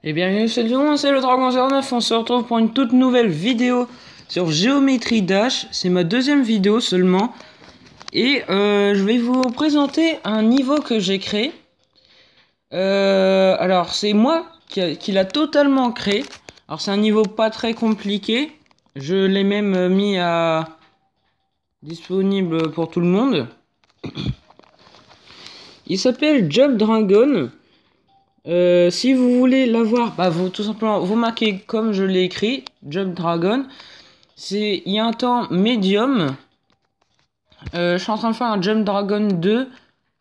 Et bienvenue sur le monde, c'est le Dragon09, on se retrouve pour une toute nouvelle vidéo sur Geometry Dash. C'est ma deuxième vidéo seulement. Et je vais vous présenter un niveau que j'ai créé. Alors c'est moi qui l'a totalement créé. Alors c'est un niveau pas très compliqué. Je l'ai même mis à disponible pour tout le monde. Il s'appelle Jump Dragon. Si vous voulez l'avoir, bah vous tout simplement vous marquez comme je l'ai écrit, Jump Dragon. Il y a un temps médium. Je suis en train de faire un Jump Dragon 2.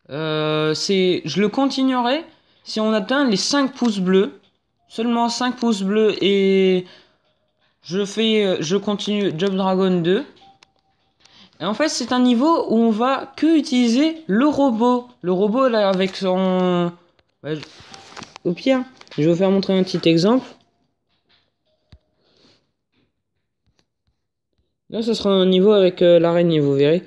Je le continuerai si on atteint les 5 pouces bleus. Seulement 5 pouces bleus et je continue Jump Dragon 2. Et en fait, c'est un niveau où on va que utiliser le robot. Le robot là avec son... Bah, au pire, je vais vous faire montrer un petit exemple. Là, ce sera un niveau avec l'araignée, vous verrez.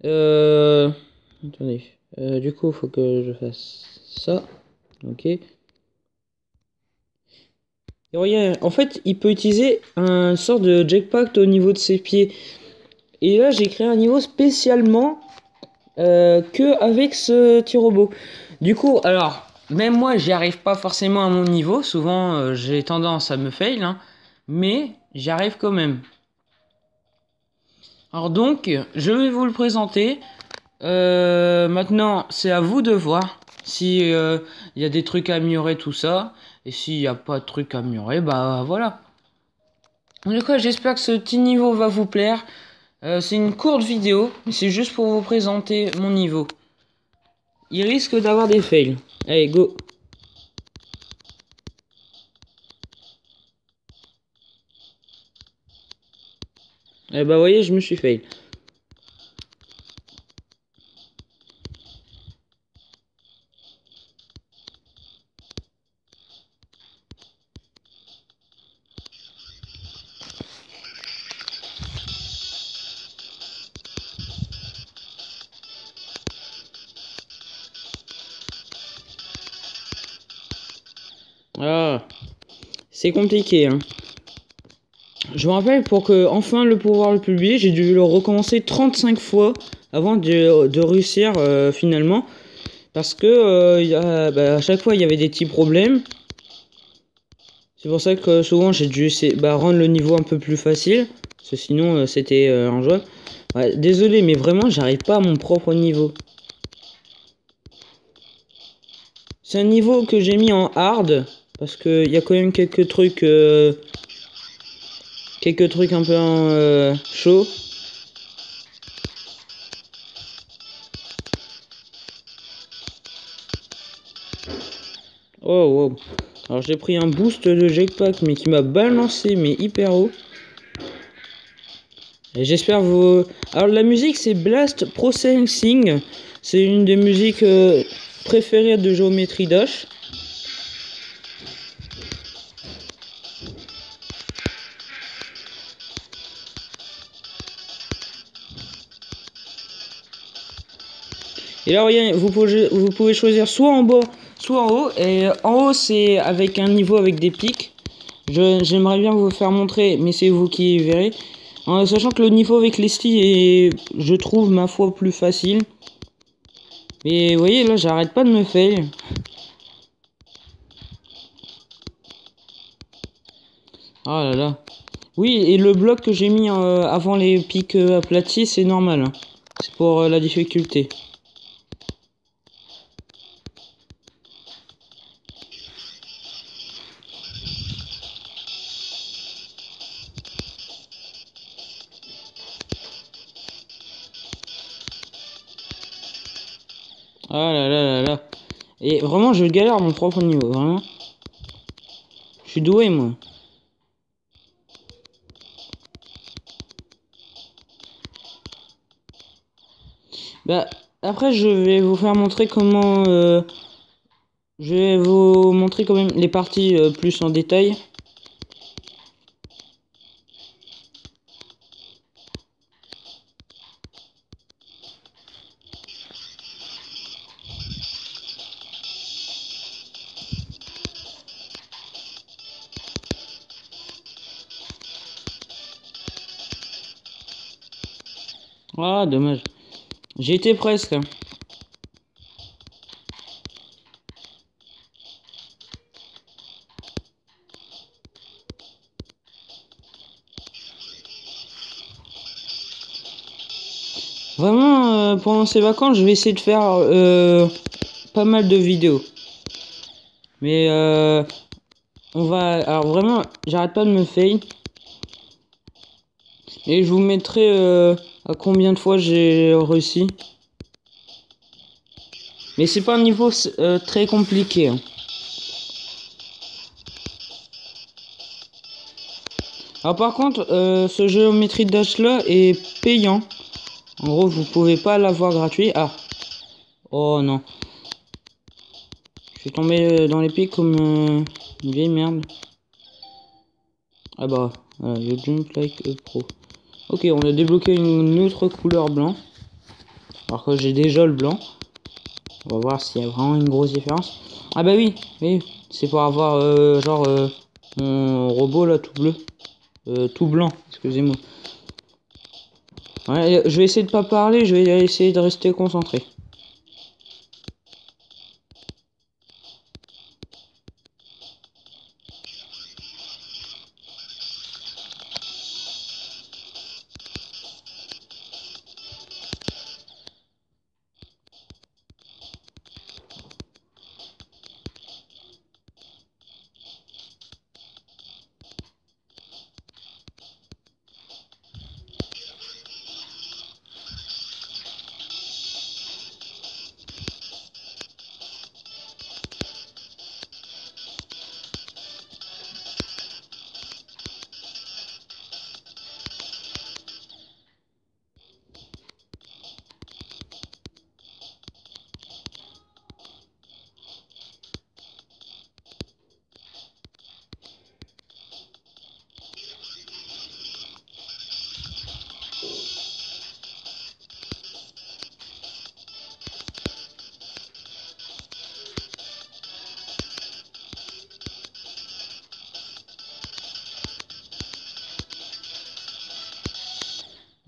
Attendez. Du coup, il faut que je fasse ça. Ok. Et regarde, en fait, il peut utiliser un sort de jetpack au niveau de ses pieds. Et là, j'ai créé un niveau spécialement que avec ce petit robot. Du coup, alors, même moi, j'y arrive pas forcément à mon niveau. Souvent, j'ai tendance à me fail, hein, mais j'y arrive quand même. Alors donc, je vais vous le présenter. Maintenant, c'est à vous de voir si il y a des trucs à améliorer, tout ça. Et s'il n'y a pas de trucs à améliorer, bah voilà. En tout cas, j'espère que ce petit niveau va vous plaire. C'est une courte vidéo, mais c'est juste pour vous présenter mon niveau. Il risque d'avoir des fails. Allez, go. Eh bah, voyez, je me suis fail. Ah, c'est compliqué, hein. Je me rappelle, pour que enfin le pouvoir le publier, j'ai dû le recommencer 35 fois avant de réussir finalement. Parce que à chaque fois, il y avait des petits problèmes. C'est pour ça que souvent, j'ai dû essayer, rendre le niveau un peu plus facile. Parce que sinon, c'était injouable. Ouais, désolé, mais vraiment, j'arrive pas à mon propre niveau. C'est un niveau que j'ai mis en hard. Parce qu'il y a quand même quelques trucs un peu chauds. Oh, wow. Alors j'ai pris un boost de jetpack, mais qui m'a balancé, mais hyper haut. Et j'espère vous... Alors la musique, c'est Blast Processing. C'est une des musiques préférées de Geometry Dash. Et là, regardez, vous pouvez choisir soit en bas, soit en haut. Et en haut, c'est avec un niveau avec des pics. J'aimerais bien vous faire montrer, mais c'est vous qui verrez. En sachant que le niveau avec les stis est, je trouve, ma foi, plus facile. Mais vous voyez, là, j'arrête pas de me fail. Oh là là. Oui, et le bloc que j'ai mis avant les pics aplatis, c'est normal, hein. C'est pour la difficulté. Ah là là là là. Et vraiment, je galère à mon propre niveau, vraiment. Je suis doué, moi. Bah, après, je vais vous faire montrer comment... je vais vous montrer quand même les parties plus en détail. Ah, dommage. J'y étais presque. Vraiment, pendant ces vacances, je vais essayer de faire pas mal de vidéos. Mais on va... Alors vraiment, j'arrête pas de me fail. Et je vous mettrai à combien de fois j'ai réussi. Mais c'est pas un niveau très compliqué. Hein. Alors par contre, ce Geometry Dash là est payant. En gros, vous pouvez pas l'avoir gratuit. Ah. Oh non. Je suis tombé dans les pics comme une vieille merde. Ah bah, voilà, le Jump Like a Pro. Ok, on a débloqué une autre couleur blanc. Alors que j'ai déjà le blanc. On va voir s'il y a vraiment une grosse différence. Ah bah oui, oui. C'est pour avoir genre mon robot là tout bleu. Tout blanc, excusez-moi. Ouais, je vais essayer de pas parler, je vais essayer de rester concentré.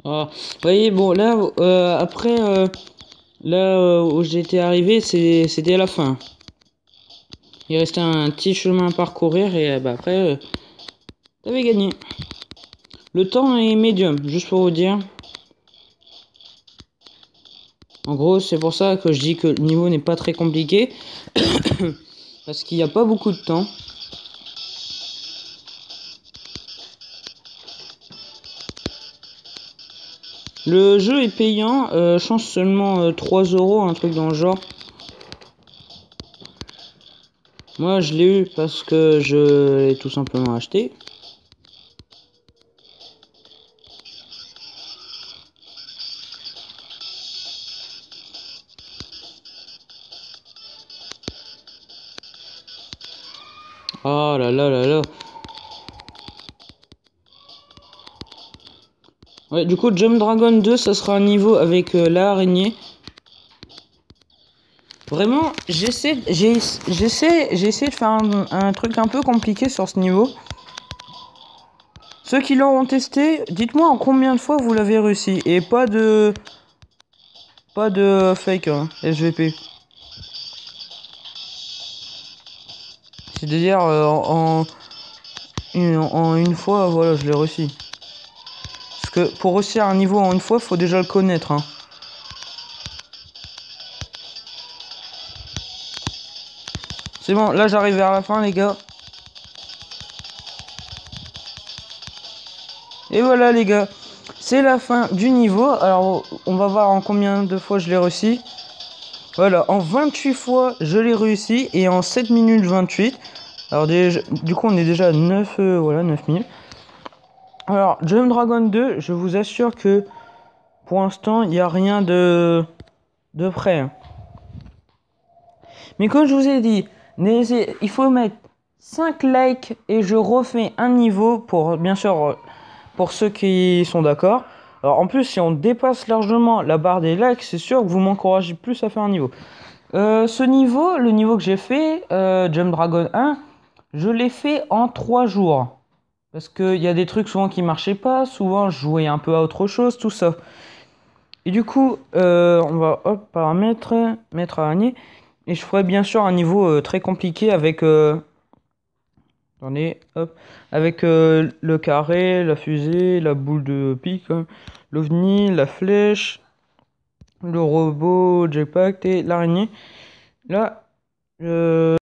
Ah, vous voyez, bon là, après, là où j'étais arrivé, c'était la fin. Il restait un petit chemin à parcourir et bah après, t'avais gagné. Le temps est médium, juste pour vous dire. En gros, c'est pour ça que je dis que le niveau n'est pas très compliqué. Parce qu'il n'y a pas beaucoup de temps. Le jeu est payant, je pense seulement 3 euros, un truc dans le genre. Moi, je l'ai eu parce que je l'ai tout simplement acheté. Oh là là là là. Ouais, du coup, Jump Dragon 2, ça sera un niveau avec l'araignée. Vraiment, j'ai essayé de faire un truc un peu compliqué sur ce niveau. Ceux qui l'auront testé, dites-moi en combien de fois vous l'avez réussi. Et pas de fake, hein, SVP. C'est-à-dire en une fois, voilà, je l'ai réussi. Parce que pour réussir un niveau en une fois, faut déjà le connaître. Hein. C'est bon, là j'arrive vers la fin, les gars. Et voilà, les gars. C'est la fin du niveau. Alors, on va voir en combien de fois je l'ai réussi. Voilà, en 28 fois, je l'ai réussi. Et en 7 minutes 28. Alors, déjà, du coup, on est déjà à 9, voilà, 9 minutes. Alors, Jump Dragon 2, je vous assure que pour l'instant, il n'y a rien de prêt. Hein. Mais comme je vous ai dit, il faut mettre 5 likes et je refais un niveau pour, bien sûr, pour ceux qui sont d'accord. Alors en plus, si on dépasse largement la barre des likes, c'est sûr que vous m'encouragez plus à faire un niveau. Ce niveau, le niveau que j'ai fait, Jump Dragon 1, je l'ai fait en 3 jours. Parce qu'il y a des trucs souvent qui marchaient pas, souvent je jouais un peu à autre chose, tout ça. Et du coup, on va hop, paramètres, mettre araignée. Et je ferai bien sûr un niveau très compliqué avec... attendez, hop. Avec le carré, la fusée, la boule de pique, hein, l'ovni, la flèche, le robot, jetpack et l'araignée. Là,